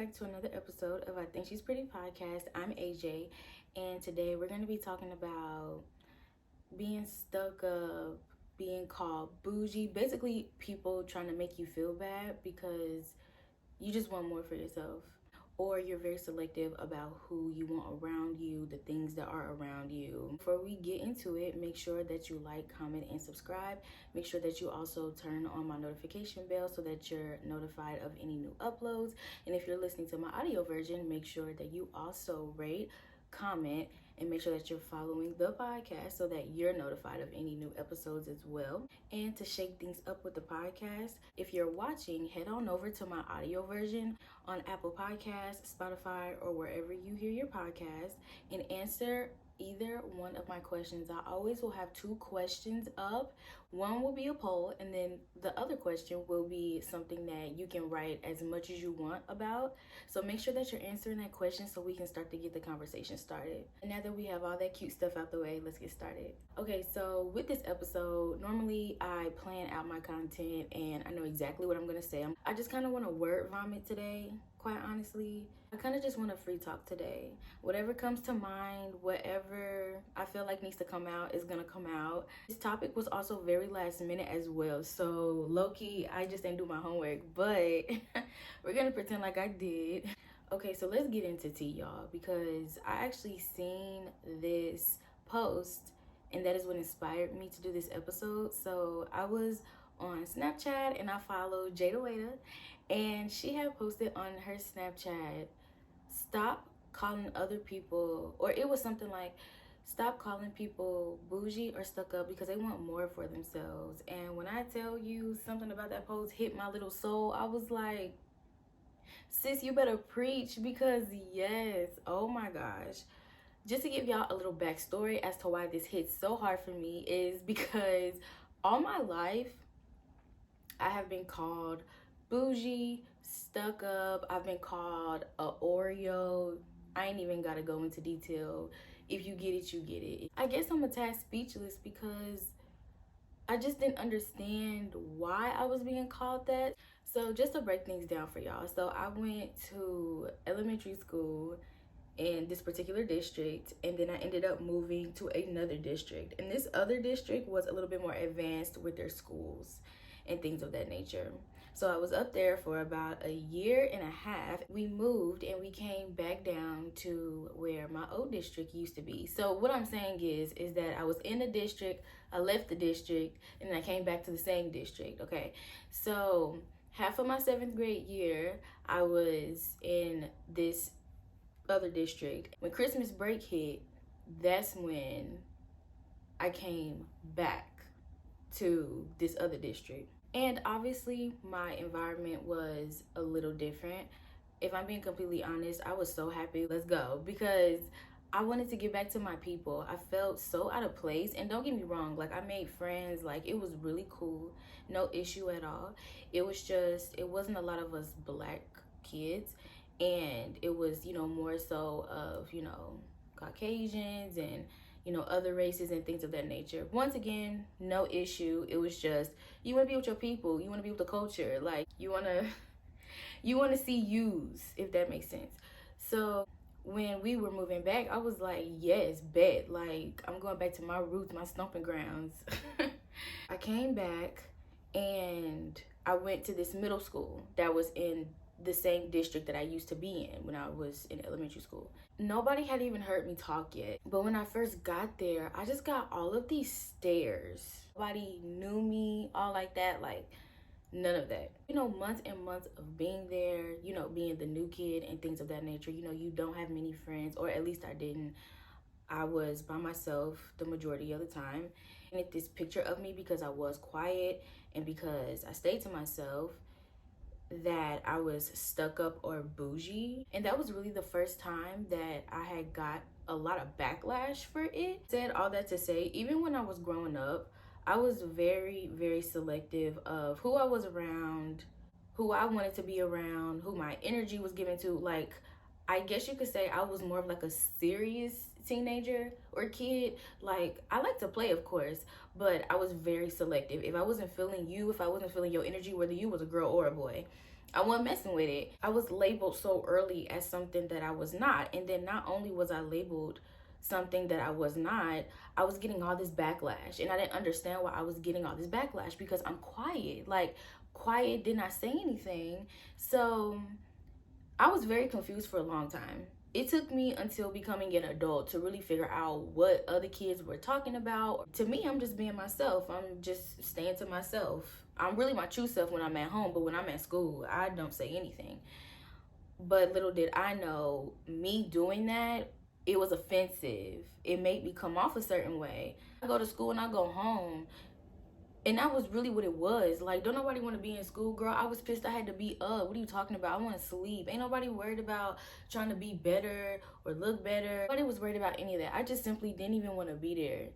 back to another episode of I Think She's Pretty podcast. I'm AJ, and today we're going to be talking about being stuck up, being called bougie. Basically, people trying to make you feel bad because you just want more for yourself, or you're very selective about who you want around you, the things that are around you. Before we get into it, make sure that you like, comment, and subscribe. Make sure that you also turn on my notification bell so that you're notified of any new uploads. And if you're listening to my audio version, make sure that you also rate, comment, and make sure that you're following the podcast so that you're notified of any new episodes as well. And to shake things up with the podcast, if you're watching, head on over to my audio version on Apple Podcasts, Spotify, or wherever you hear your podcast and answer either one of my questions. I always will have 2 questions up. One will be a poll, and then the other question will be something that you can write as much as you want about. So make sure that you're answering that question so we can start to get the conversation started. And now that we have all that cute stuff out the way, let's get started. Okay, so with this episode, normally I plan out my content and I know exactly what I'm gonna say. I just kind of want to word vomit today, quite honestly. I kind of just want to free talk today. Whatever comes to mind, whatever I feel like needs to come out is gonna come out. This topic was also very last minute as well, so low-key I just didn't do my homework, but we're gonna pretend like I did. Okay, so let's get into tea, y'all, because I actually seen this post and that is what inspired me to do this episode. So I was on Snapchat and I followed Jada Waiter, and she had posted on her Snapchat, stop calling other people, or it was something like, stop calling people bougie or stuck up because they want more for themselves. And when I tell you, something about that post hit my little soul. I was like, sis, you better preach, because yes, oh my gosh. Just to give y'all a little backstory as to why this hits so hard for me is because all my life I have been called bougie, stuck up. I've been called a Oreo. I ain't even gotta go into detail. If you get it, you get it. I guess I'm a tad speechless because I just didn't understand why I was being called that. So just to break things down for y'all. So I went to elementary school in this particular district, and then I ended up moving to another district. And this other district was a little bit more advanced with their schools and things of that nature. So I was up there for about a year and a half. We moved and we came back down to where my old district used to be. So what I'm saying is that I was in the district, I left the district, and then I came back to the same district, okay? So half of my 7th grade year, I was in this other district. When Christmas break hit, that's when I came back to this other district. And obviously my environment was a little different. If I'm being completely honest, I was so happy, let's go, because I wanted to get back to my people. I felt so out of place, and don't get me wrong, like I made friends, like it was really cool, no issue at all. It was just, it wasn't a lot of us black kids, and it was, more so of, Caucasians and, other races and things of that nature. Once again, no issue. It was just, you want to be with your people, you want to be with the culture, like you want to see yous, if that makes sense. So when we were moving back, I was like, yes, bet, like I'm going back to my roots, my stomping grounds. I came back and I went to this middle school that was in the same district that I used to be in when I was in elementary school. Nobody had even heard me talk yet, but when I first got there, I just got all of these stares. Nobody knew me, all like that, like none of that. Months and months of being there, being the new kid and things of that nature, you don't have many friends, or at least I didn't. I was by myself the majority of the time. And it's this picture of me because I was quiet and because I stayed to myself, that I was stuck up or bougie. And that was really the first time that I had got a lot of backlash for it. Said all that to say, even when I was growing up, I was very, very selective of who I was around, who I wanted to be around, who my energy was given to. Like, I guess you could say I was more of like a serious teenager or kid. Like, I like to play, of course, but I was very selective. If I wasn't feeling you, if I wasn't feeling your energy, whether you was a girl or a boy, I wasn't messing with it. I was labeled so early as something that I was not. And then not only was I labeled something that I was not, I was getting all this backlash. And I didn't understand why I was getting all this backlash because I'm quiet. Like, quiet, did not say anything. So I was very confused for a long time. It took me until becoming an adult to really figure out what other kids were talking about. To me, I'm just being myself. I'm just staying to myself. I'm really my true self when I'm at home, but when I'm at school, I don't say anything. But little did I know, me doing that, it was offensive. It made me come off a certain way. I go to school and I go home. And that was really what it was. Like, don't nobody want to be in school, girl. I was pissed I had to be up. What are you talking about? I want to sleep. Ain't nobody worried about trying to be better or look better. Nobody was worried about any of that. I just simply didn't even want to be there.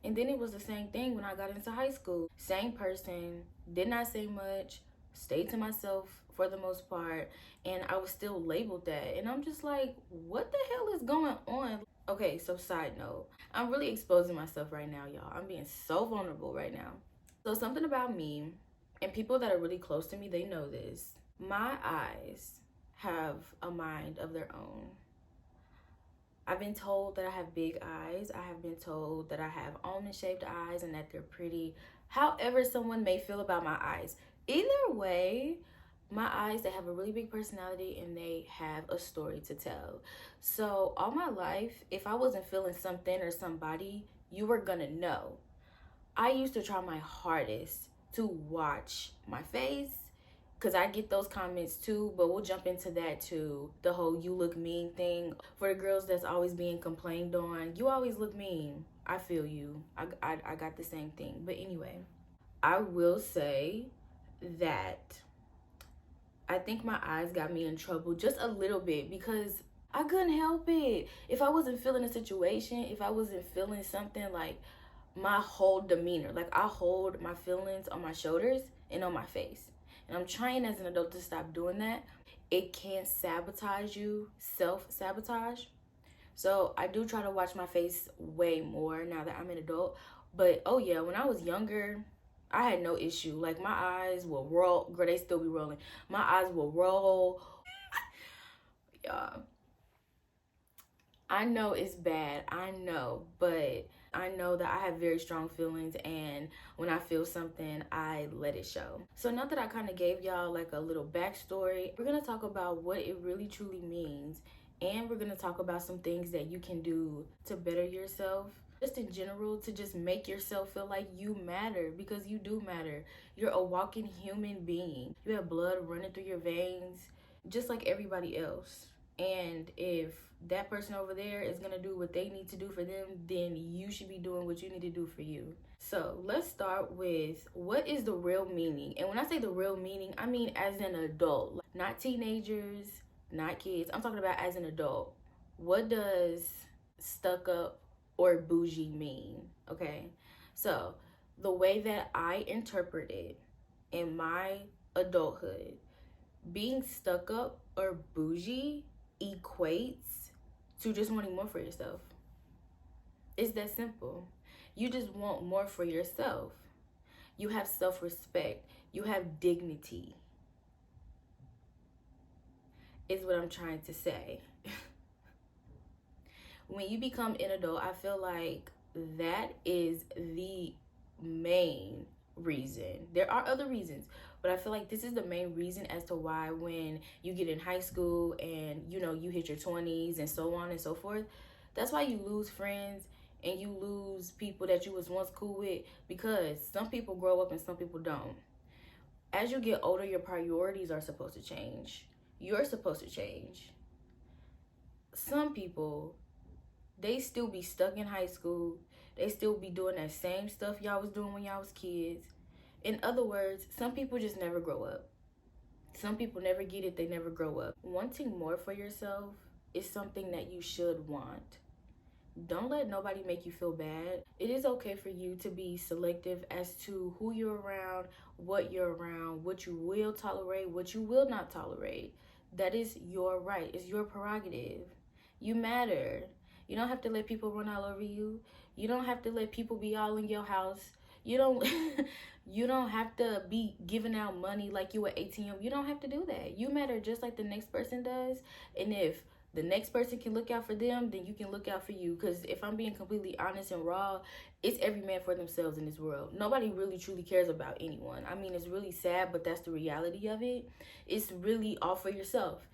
And then it was the same thing when I got into high school. Same person, did not say much, stayed to myself for the most part, and I was still labeled that. And I'm just like, what the hell is going on? Okay, so side note, I'm really exposing myself right now, y'all. I'm being so vulnerable right now. So something about me, and people that are really close to me, they know this. My eyes have a mind of their own. I've been told that I have big eyes. I have been told that I have almond-shaped eyes and that they're pretty. However someone may feel about my eyes. Either way, my eyes, they have a really big personality and they have a story to tell. So all my life, if I wasn't feeling something or somebody, you were gonna know. I used to try my hardest to watch my face because I get those comments too, but we'll jump into that too. The whole you look mean thing. For the girls that's always being complained on, you always look mean. I feel you. I got the same thing. But anyway, I will say that I think my eyes got me in trouble just a little bit because I couldn't help it. If I wasn't feeling a situation, if I wasn't feeling something, like my whole demeanor, like I hold my feelings on my shoulders and on my face. And I'm trying as an adult to stop doing that. It can sabotage you, self-sabotage. So I do try to watch my face way more now that I'm an adult. But oh yeah, when I was younger, I had no issue. Like my eyes will roll. Girl, they still be rolling. My eyes will roll. Yeah. I know it's bad. I know. But I know that I have very strong feelings, and when I feel something, I let it show. So now that I kind of gave y'all like a little backstory, we're going to talk about what it really truly means. And we're going to talk about some things that you can do to better yourself. Just in general, to just make yourself feel like you matter, because you do matter. You're a walking human being. You have blood running through your veins, just like everybody else. And if that person over there is going to do what they need to do for them, then you should be doing what you need to do for you. So let's start with, what is the real meaning? And when I say the real meaning, I mean as an adult, not teenagers, not kids. I'm talking about as an adult. What does stuck up or bougie mean? Okay, so the way that I interpret it in my adulthood, being stuck up or bougie equates to just wanting more for yourself. It's that simple. You just want more for yourself. You have self-respect. You have dignity, is what I'm trying to say. When you become an adult, I feel like that is the main reason. There are other reasons, but I feel like this is the main reason as to why when you get in high school and you hit your 20s and so on and so forth, that's why you lose friends and you lose people that you was once cool with, because some people grow up and some people don't. As you get older, your priorities are supposed to change. You're supposed to change. Some people, they still be stuck in high school. They still be doing that same stuff y'all was doing when y'all was kids. In other words, some people just never grow up. Some people never get it, they never grow up. Wanting more for yourself is something that you should want. Don't let nobody make you feel bad. It is okay for you to be selective as to who you're around, what you will tolerate, what you will not tolerate. That is your right. It's your prerogative. You matter. You don't have to let people run all over you. You don't have to let people be all in your house. You don't you don't have to be giving out money like you an ATM. You don't have to do that. You matter just like the next person does. And if the next person can look out for them, then you can look out for you. Because if I'm being completely honest and raw, it's every man for themselves in this world. Nobody really truly cares about anyone. I mean, it's really sad, but that's the reality of it. It's really all for yourself.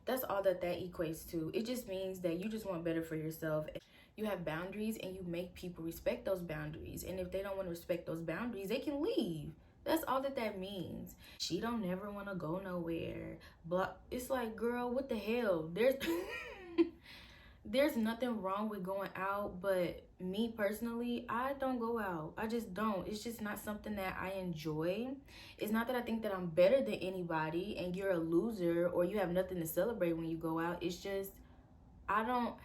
That's all that equates to. It just means that you just want better for yourself. You have boundaries and you make people respect those boundaries. And if they don't want to respect those boundaries, they can leave. That's all that means. She don't never want to go nowhere. But it's like, girl, what the hell? There's nothing wrong with going out, but me personally, I don't go out. I just don't. It's just not something that I enjoy. It's not that I think that I'm better than anybody and you're a loser or you have nothing to celebrate when you go out. It's just I don't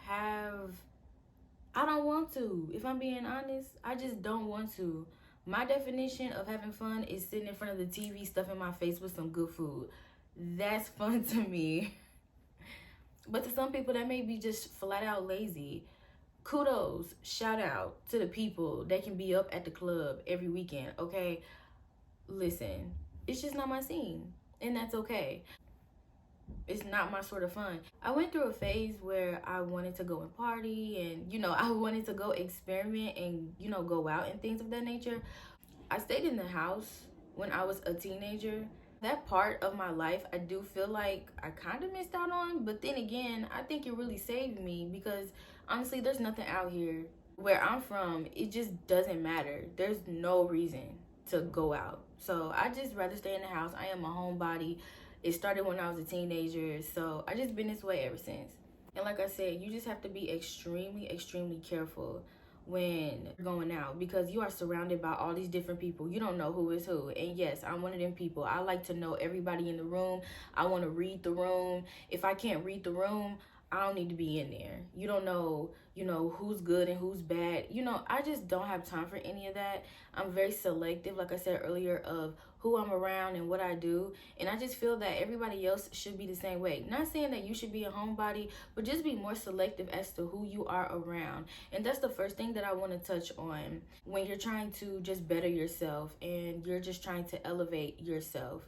want to. If I'm being honest, I just don't want to. My definition of having fun is sitting in front of the TV, stuffing my face with some good food. That's fun to me. But to some people, that may be just flat out lazy. Kudos, shout out to the people that can be up at the club every weekend, okay? Listen, it's just not my scene, and that's okay. It's not my sort of fun. I went through a phase where I wanted to go and party and, I wanted to go experiment and, go out and things of that nature. I stayed in the house when I was a teenager. That part of my life, I do feel like I kind of missed out on. But then again, I think it really saved me because honestly, there's nothing out here. Where I'm from, it just doesn't matter. There's no reason to go out. So I just rather stay in the house. I am a homebody. It started when I was a teenager. So I just been this way ever since. And like I said, you just have to be extremely, extremely careful when going out because you are surrounded by all these different people. You don't know who is who. And yes, I'm one of them people. I like to know everybody in the room. I want to read the room. If I can't read the room, I don't need to be in there. You don't know, who's good and who's bad. I just don't have time for any of that. I'm very selective, like I said earlier, of who I'm around and what I do. And I just feel that everybody else should be the same way. Not saying that you should be a homebody, but just be more selective as to who you are around. And that's the first thing that I want to touch on when you're trying to just better yourself and you're just trying to elevate yourself.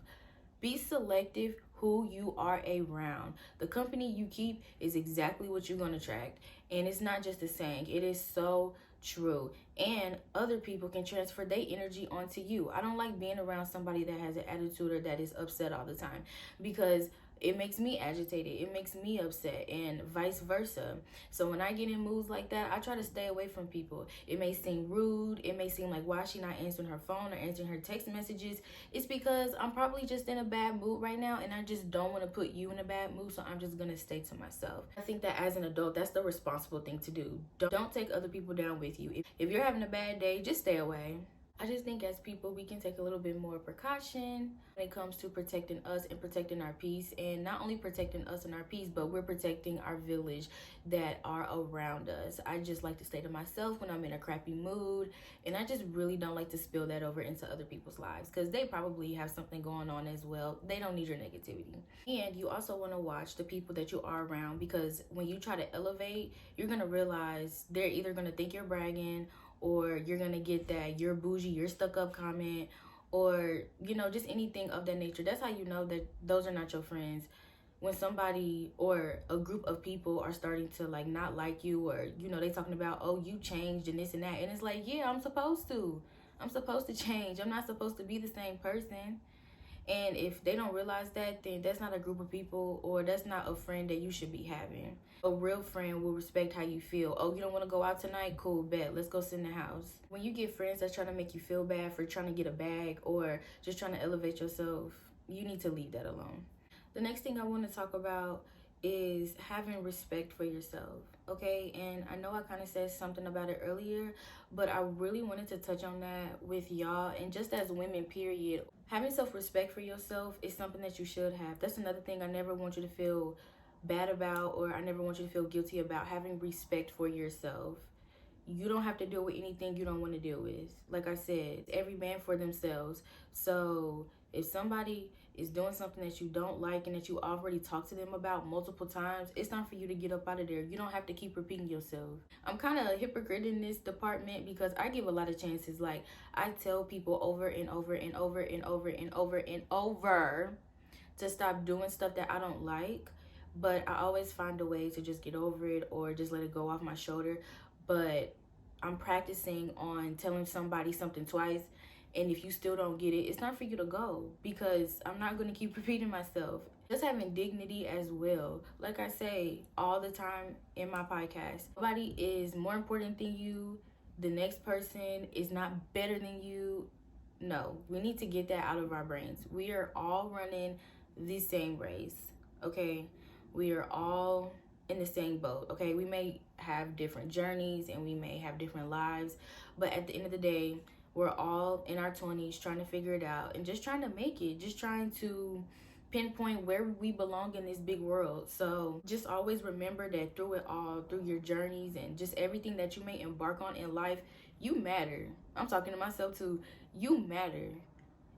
Be selective who you are around. The company you keep is exactly what you're going to attract. And it's not just a saying. It is so true. And other people can transfer their energy onto you. I don't like being around somebody that has an attitude or that is upset all the time because it makes me agitated. It makes me upset and vice versa. So when I get in moods like that, I try to stay away from people. It may seem rude. It may seem like, why is she not answering her phone or answering her text messages? It's because I'm probably just in a bad mood right now and I just don't want to put you in a bad mood. So I'm just going to stay to myself. I think that as an adult, that's the responsible thing to do. Don't take other people down with you. If you're having a bad day, just stay away. I just think as people, we can take a little bit more precaution when it comes to protecting us and protecting our peace. And not only protecting us and our peace, but we're protecting our village that are around us. I just like to stay to myself when I'm in a crappy mood. And I just really don't like to spill that over into other people's lives because they probably have something going on as well. They don't need your negativity. And you also want to watch the people that you are around because when you try to elevate, you're going to realize they're either going to think you're bragging or you're gonna get that you're bougie, you're stuck up comment, or just anything of that nature. That's how you know that those are not your friends. When somebody or a group of people are starting to not like you, or they talking about, oh, you changed and this and that, and it's like, yeah, I'm supposed to change. I'm not supposed to be the same person. And if they don't realize that, then that's not a group of people or that's not a friend that you should be having. A real friend will respect how you feel. Oh, you don't want to go out tonight? Cool, bet. Let's go sit in the house. When you get friends that's trying to make you feel bad for trying to get a bag or just trying to elevate yourself, you need to leave that alone. The next thing I want to talk about is having respect for yourself, okay? And I know I kind of said something about it earlier, but I really wanted to touch on that with y'all. And just as women, period, having self-respect for yourself is something that you should have. That's another thing I never want you to feel bad about, or I never want you to feel guilty about. Having respect for yourself. You don't have to deal with anything you don't want to deal with. Like I said, every man for themselves. So if somebody is doing something that you don't like and that you already talked to them about multiple times, it's time for you to get up out of there. You don't have to keep repeating yourself. I'm kind of a hypocrite in this department because I give a lot of chances. Like, I tell people over and over and over and over and over and over to stop doing stuff that I don't like, but I always find a way to just get over it or just let it go off my shoulder. But I'm practicing on telling somebody something twice, and if you still don't get it, it's not for you to go, because I'm not going to keep repeating myself. Just having dignity as well. Like I say all the time in my podcast, nobody is more important than you. The next person is not better than you. No, we need to get that out of our brains. We are all running the same race, okay? We are all in the same boat, okay? We may have different journeys and we may have different lives, but at the end of the day, we're all in our 20s trying to figure it out and just trying to make it, just trying to pinpoint where we belong in this big world. So just always remember that through it all, through your journeys and just everything that you may embark on in life, you matter. I'm talking to myself too. You matter.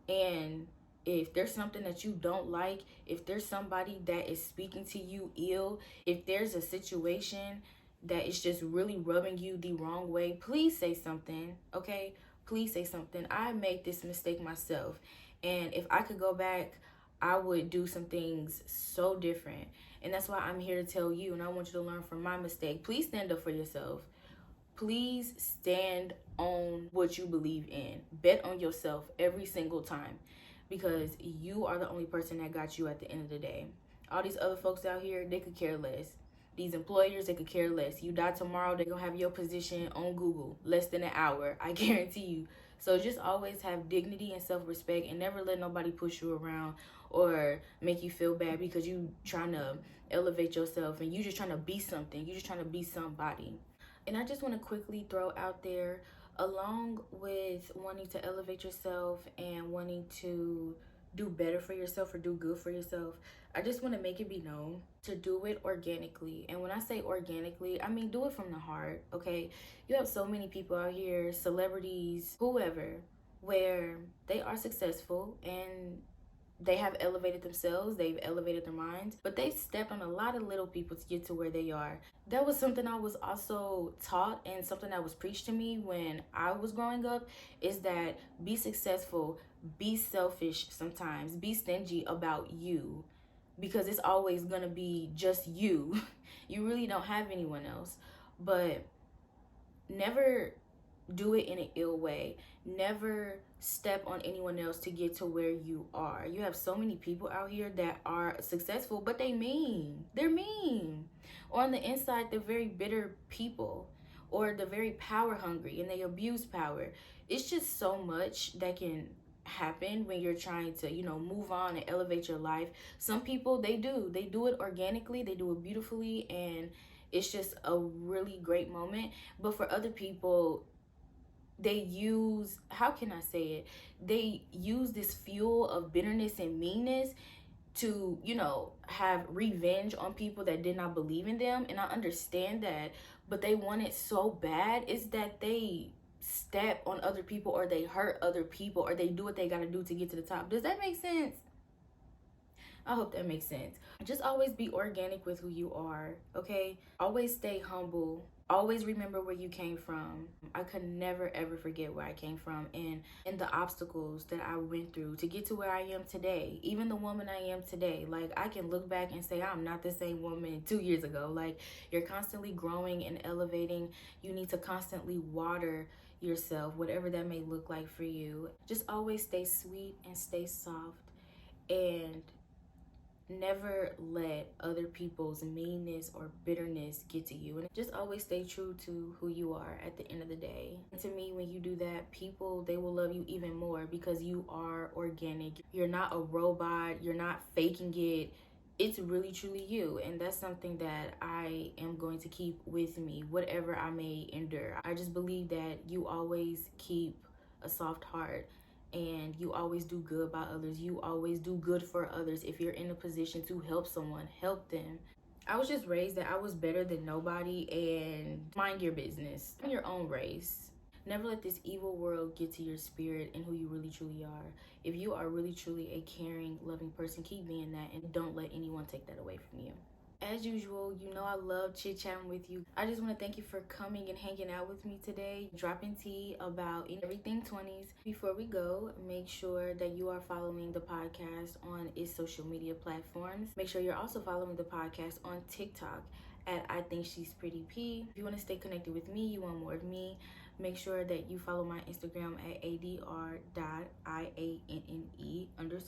And if there's something that you don't like, if there's somebody that is speaking to you ill, if there's a situation that is just really rubbing you the wrong way, please say something, okay? Please say something. I made this mistake myself, and if I could go back, I would do some things so different. And that's why I'm here to tell you, and I want you to learn from my mistake. Please stand up for yourself. Please stand on what you believe in. Bet on yourself every single time, because you are the only person that got you at the end of the day. All these other folks out here, they could care less. These employers, they could care less. You die tomorrow, they're gonna have your position on Google less than an hour, I guarantee you. So just always have dignity and self-respect, and never let nobody push you around or make you feel bad because you trying to elevate yourself and you just trying to be something. You just trying to be somebody. And I just want to quickly throw out there, along with wanting to elevate yourself and wanting to do better for yourself or do good for yourself, I just want to make it be known to do it organically. And when I say organically, I mean do it from the heart, okay? You have so many people out here, celebrities, whoever, where they are successful and they have elevated themselves, they've elevated their minds, but they stepped on a lot of little people to get to where they are. That was something I was also taught, and something that was preached to me when I was growing up, is that be successful, be selfish sometimes, be stingy about you, because it's always gonna be just you. You really don't have anyone else. But never do it in an ill way. Never step on anyone else to get to where you are. You have so many people out here that are successful, but they mean. They're mean. Or on the inside, they're very bitter people, or they're very power hungry and they abuse power. It's just so much that can happen when you're trying to, move on and elevate your life. Some people, they do it organically, they do it beautifully, and it's just a really great moment. But for other people, they use, how can I say it? They use this fuel of bitterness and meanness to, have revenge on people that did not believe in them. And I understand that, but they want it so bad is that they step on other people, or they hurt other people, or they do what they got to do to get to the top. Does that make sense? I hope that makes sense. Just always be organic with who you are, okay? Always stay humble. Always remember where you came from. I could never ever forget where I came from, and the obstacles that I went through to get to where I am today. Even the woman I am today. Like, I can look back and say I'm not the same woman 2 years ago. Like, you're constantly growing and elevating. You need to constantly water yourself, whatever that may look like for you. Just always stay sweet and stay soft, and never let other people's meanness or bitterness get to you. And just always stay true to who you are at the end of the day. And to me, when you do that, people, they will love you even more, because you are organic. You're not a robot. You're not faking it. It's really truly you. And that's something that I am going to keep with me, whatever I may endure. I just believe that you always keep a soft heart, and you always do good by others. You always do good for others. If you're in a position to help someone, help them. I was just raised that I was better than nobody, and mind your business. Your own race. Never let this evil world get to your spirit and who you really truly are. If you are really truly a caring, loving person, keep being that and don't let anyone take that away from you. As usual, you know I love chit-chatting with you. I just want to thank you for coming and hanging out with me today, dropping tea about everything 20s. Before we go, make sure that you are following the podcast on its social media platforms. Make sure you're also following the podcast on TikTok at I Think She's Pretty P. If you want to stay connected with me, you want more of me, make sure that you follow my Instagram at adr.ianne_.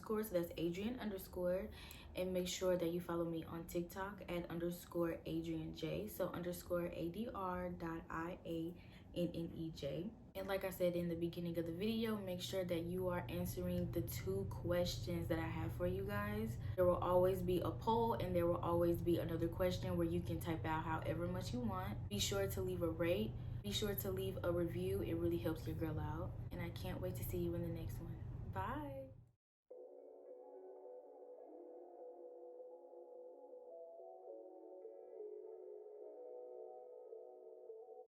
So that's Adrian _. And make sure that you follow me on TikTok at _AdrianJ. So _ADR.IANNEJ. And like I said in the beginning of the video, make sure that you are answering the 2 questions that I have for you guys. There will always be a poll and there will always be another question where you can type out however much you want. Be sure to leave a rate. Be sure to leave a review. It really helps your girl out. And I can't wait to see you in the next one. Bye.